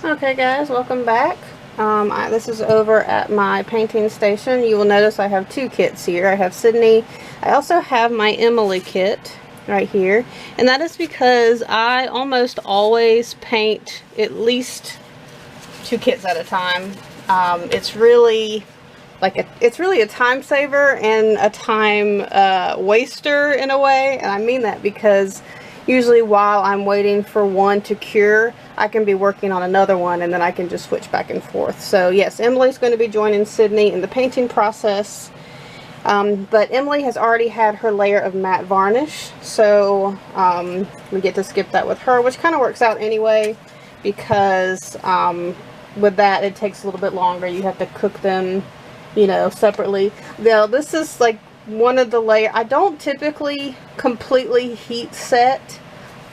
Okay guys, welcome back. This is over at my painting station. You will notice I have two kits here. I have Syndey. I also have my Emmalise kit right here. And that is because I almost always paint at least two kits at a time. It's really a time saver and a time waster in a way. And I mean that because usually while I'm waiting for one to cure, I can be working on another one and then I can just switch back and forth. So yes, Emily's going to be joining Syndey in the painting process. But Emily has already had her layer of matte varnish, so we get to skip that with her, which kind of works out anyway because with that it takes a little bit longer. You have to cook them, you know, separately. Now this is like one of the layers. I don't typically completely heat set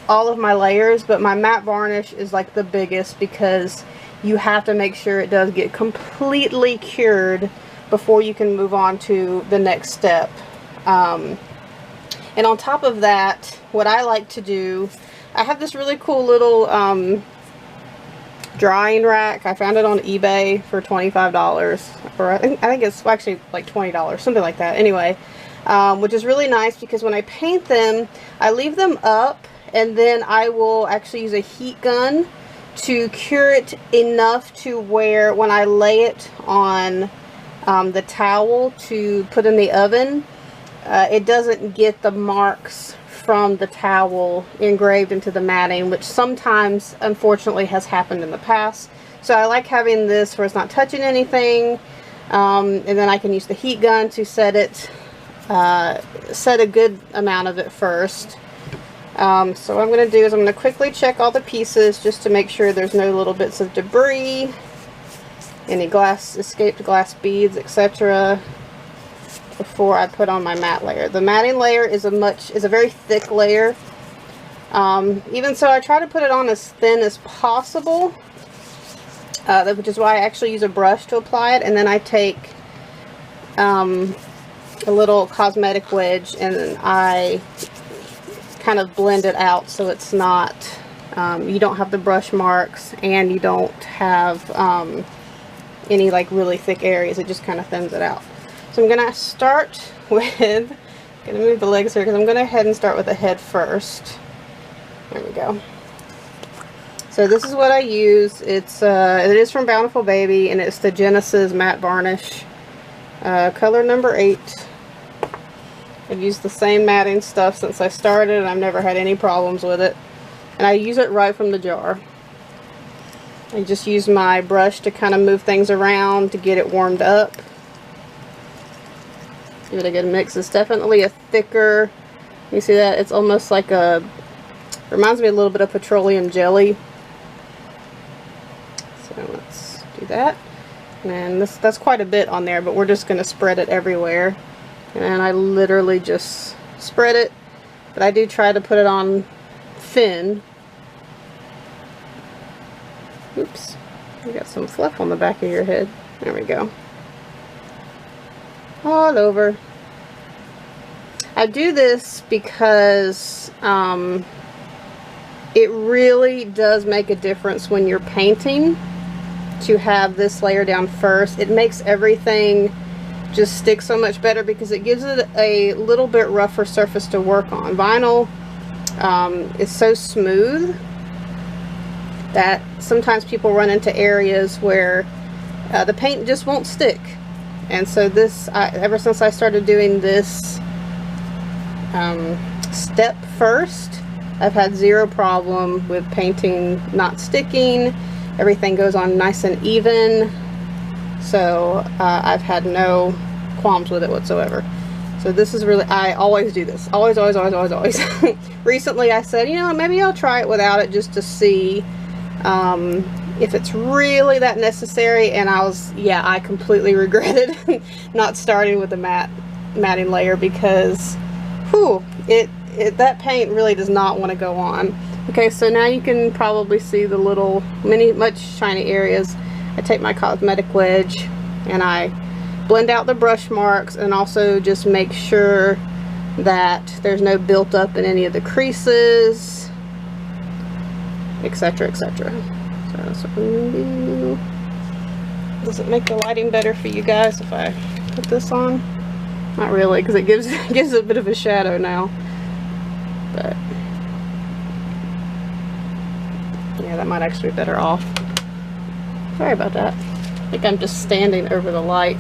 all of my layers, but my matte varnish is like the biggest because you have to make sure it does get completely cured before you can move on to the next step. And on top of that, what I like to do, I have this really cool little drying rack. I found it on eBay for $25, or I think it's actually like $20, something like that. Anyway, which is really nice because when I paint them, I leave them up and then I will actually use a heat gun to cure it enough to where when I lay it on the towel to put in the oven, it doesn't get the marks from the towel engraved into the matting, which sometimes unfortunately has happened in the past. So I like having this where it's not touching anything, and then I can use the heat gun to set a good amount of it first. So what I'm going to do is I'm going to quickly check all the pieces just to make sure there's no little bits of debris, any escaped glass beads, etc. before I put on my matte layer. The matting layer is a very thick layer. Even so, I try to put it on as thin as possible, which is why I actually use a brush to apply it, and then I take a little cosmetic wedge and I kind of blend it out so it's not, you don't have the brush marks and you don't have any like really thick areas. It just kind of thins it out. So I'm gonna start with, gonna move the legs here because I'm gonna go ahead and start with the head first. There we go. So this is what I use. It is from Bountiful Baby and it's the Genesis matte varnish, color number 8. I've used the same matting stuff since I started and I've never had any problems with it. And I use it right from the jar. I just use my brush to kind of move things around to get it warmed up. Give it a good mix. It's definitely a thicker, you see that? It's almost like reminds me a little bit of petroleum jelly. So let's do that. And that's quite a bit on there, but we're just going to spread it everywhere. And I literally just spread it, but I do try to put it on thin. Oops, you got some fluff on the back of your head. There we go. All over. I do this because it really does make a difference when you're painting to have this layer down first. It makes everything just stick so much better because it gives it a little bit rougher surface to work on. Vinyl is so smooth that sometimes people run into areas where the paint just won't stick. And so this, ever since I started doing this step first, I've had zero problem with painting not sticking. Everything goes on nice and even. So I've had no qualms with it whatsoever. So this is really, I always do this. Always. Recently I said, you know, maybe I'll try it without it just to see if it's really that necessary. And I completely regretted not starting with the matting layer because, whew, that paint really does not want to go on. Okay, so now you can probably see the little, much shiny areas. I take my cosmetic wedge and I blend out the brush marks and also just make sure that there's no built up in any of the creases, etc., etc. So that's what we're gonna do. Does it make the lighting better for you guys if I put this on? Not really, because it gives gives a bit of a shadow now. But yeah, that might actually be better off. Sorry about that. I think I'm just standing over the light.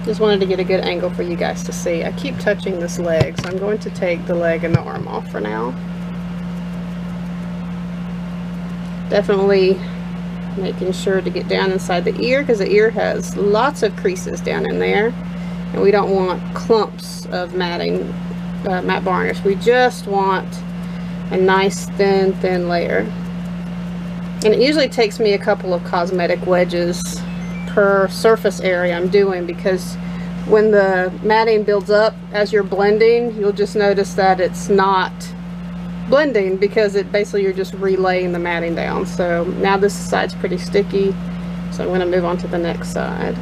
Just wanted to get a good angle for you guys to see. I keep touching this leg, so I'm going to take the leg and the arm off for now. Definitely making sure to get down inside the ear, because the ear has lots of creases down in there, and we don't want clumps of matte varnish. We just want a nice thin layer. And it usually takes me a couple of cosmetic wedges per surface area I'm doing, because when the matting builds up as you're blending, you'll just notice that it's not blending, because it basically you're just relaying the matting down. So now this side's pretty sticky, so I'm going to move on to the next side.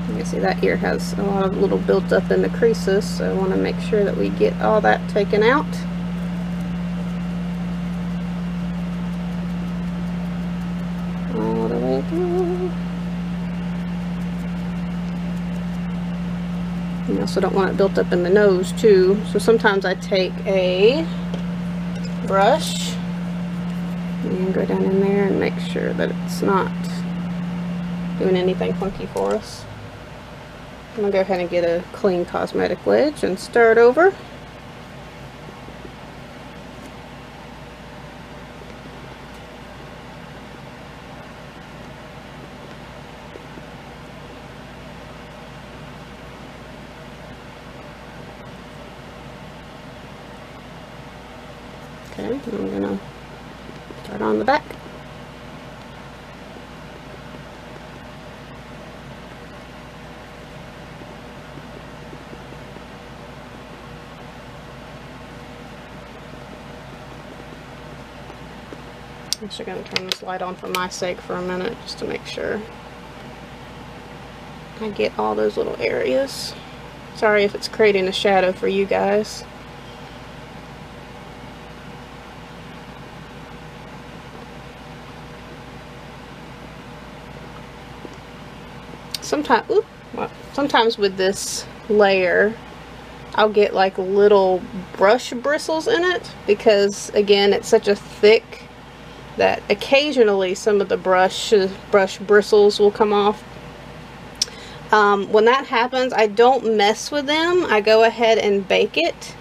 You can see that ear has a lot of little built up in the creases, so I want to make sure that we get all that taken out. All the way through. You also don't want it built up in the nose too, so sometimes I take a brush and go down in there and make sure that it's not doing anything funky for us. I'm going to go ahead and get a clean cosmetic wedge and start over. Okay, I'm going to start on the back. I'm actually going to turn this light on for my sake for a minute, just to make sure I get all those little areas. Sorry if it's creating a shadow for you guys. Sometimes with this layer, I'll get like little brush bristles in it, because again, it's such a thick that occasionally some of the brush bristles will come off. When that happens, I don't mess with them. I go ahead and bake it,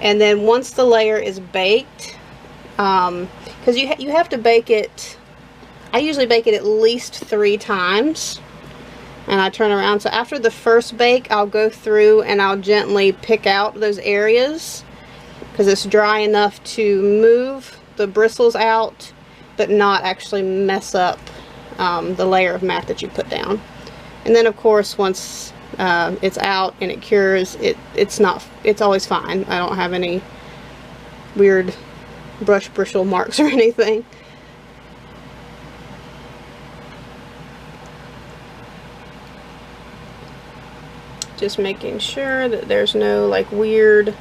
and then once the layer is baked, because you have to bake it, I usually bake it at least 3 times, and I turn around. So after the first bake, I'll go through and I'll gently pick out those areas, because it's dry enough to move the bristles out but not actually mess up the layer of matte that you put down. And then of course, once it's out and it cures, it's always fine. I don't have any weird brush bristle marks or anything. Just making sure that there's no like weird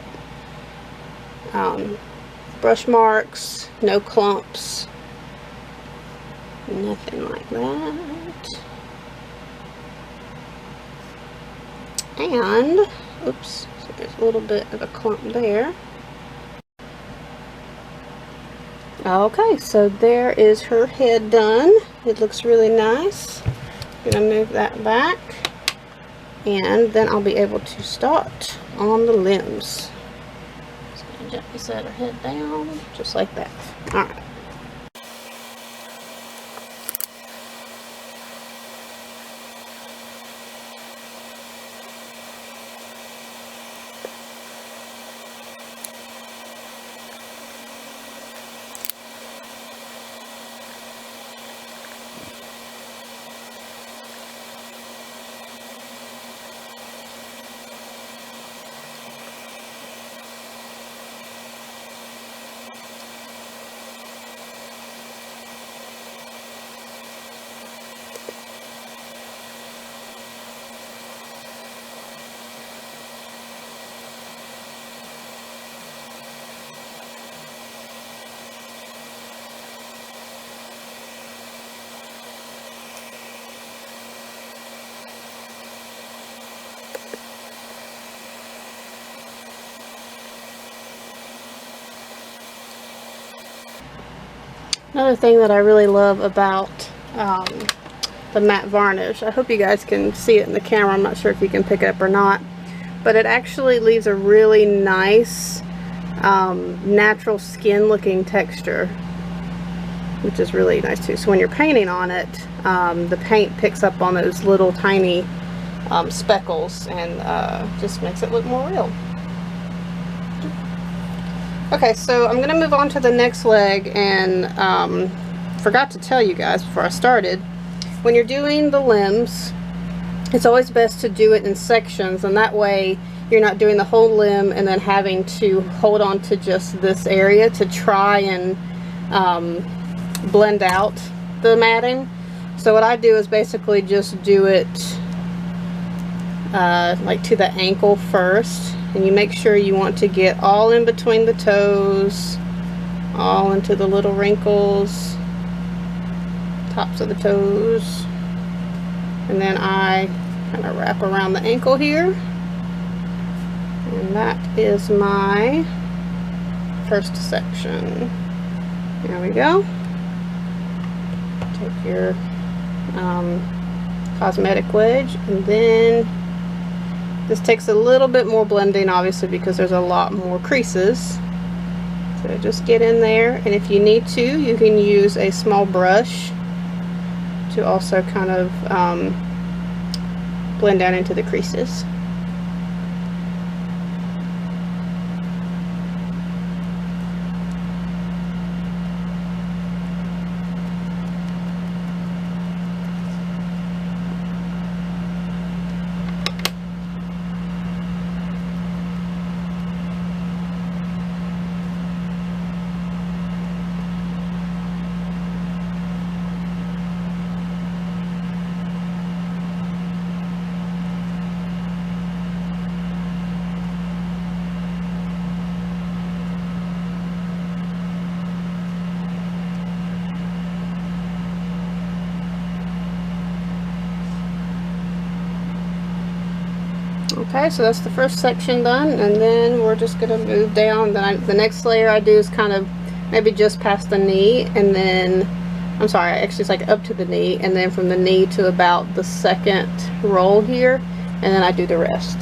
brush marks, no clumps, nothing like that. And oops, so there's a little bit of a clump there. Okay, so there is her head done. It looks really nice. I'm gonna move that back, and then I'll be able to start on the limbs. Gently set her head down, just like that. Alright. Another thing that I really love about the matte varnish, I hope you guys can see it in the camera, I'm not sure if you can pick it up or not, but it actually leaves a really nice natural skin looking texture, which is really nice too. So when you're painting on it, the paint picks up on those little tiny speckles and just makes it look more real. Okay, so I'm going to move on to the next leg, and forgot to tell you guys before I started, when you're doing the limbs, it's always best to do it in sections, and that way you're not doing the whole limb and then having to hold on to just this area to try and blend out the matting. So what I do is basically just do it like to the ankle first, and you make sure you want to get all in between the toes, all into the little wrinkles, tops of the toes, and then I kind of wrap around the ankle here, and that is my first section. There we go. Take your cosmetic wedge, and then this takes a little bit more blending, obviously, because there's a lot more creases. So just get in there, and if you need to, you can use a small brush to also kind of blend down into the creases. Okay, so that's the first section done, and then we're just going to move down. Then the next layer I do is kind of maybe just past the knee, and then, I'm sorry, actually it's like up to the knee, and then from the knee to about the second roll here, and then I do the rest.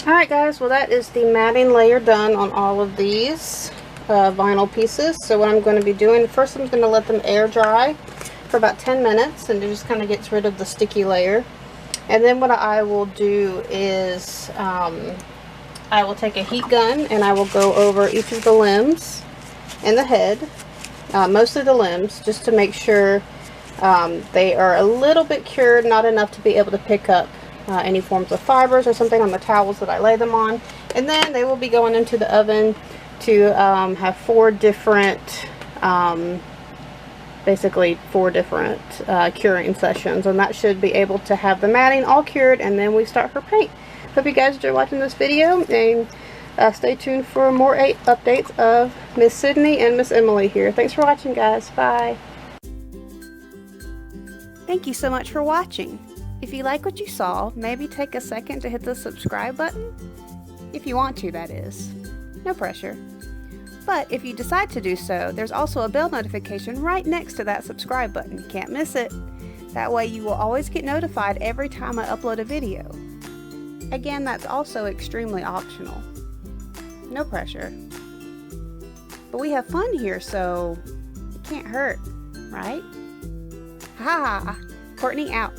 Alright guys, well that is the matting layer done on all of these vinyl pieces. So what I'm going to be doing, first I'm going to let them air dry for about 10 minutes, and it just kind of gets rid of the sticky layer. And then what I will do is I will take a heat gun and I will go over each of the limbs and the head, mostly the limbs, just to make sure they are a little bit cured, not enough to be able to pick up any forms of fibers or something on the towels that I lay them on. And then they will be going into the oven to have 4 different basically 4 different curing sessions, and that should be able to have the matting all cured, and then we start her paint. Hope you guys enjoyed watching this video, and stay tuned for more updates of Miss Syndey and Miss Emily here. Thanks for watching, guys. Bye. Thank you so much for watching. If you like what you saw, maybe take a second to hit the subscribe button. If you want to, that is. No pressure. But if you decide to do so, there's also a bell notification right next to that subscribe button. You can't miss it. That way you will always get notified every time I upload a video. Again, that's also extremely optional. No pressure. But we have fun here, so it can't hurt, right? Ha! Courtney out.